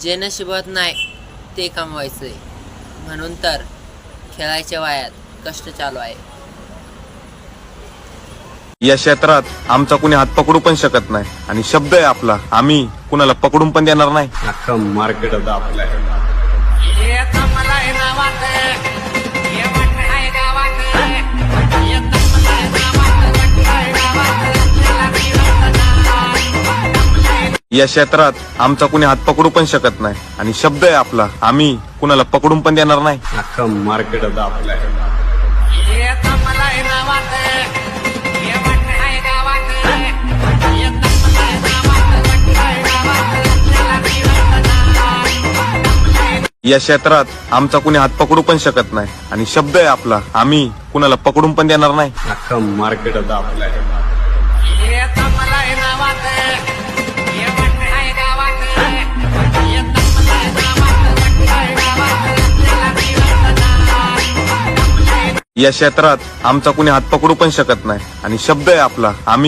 जे नशिबात नाही ते कमवायचंय, म्हणून तर खेळायच्या वयात कष्ट चालू आहे. या क्षेत्रात आमचा कुणी हात पकडू पण शकत नाही आणि शब्द आहे आपला, आम्ही कुणाला पकडून पण देणार नाही. अख्खं मार्केट आपलं या क्षेत्रात आमचा कुणी हात पकडू पण शकत नाही आणि शब्द आहे आपला, आम्ही कुणाला पकडून पण देणार नाही. अख्खं मार्केट आपलं या क्षेत्रात आमचा कुणी हात पकडू पण शकत नाही आणि शब्द आहे आपला, आम्ही कुणाला पकडून पण देणार नाही. अख्खं मार्केट आपलं या क्षेत्रात आमचा कुणी हात पकडू पण शकत नाही आणि शब्द आहे आपला, आम्ही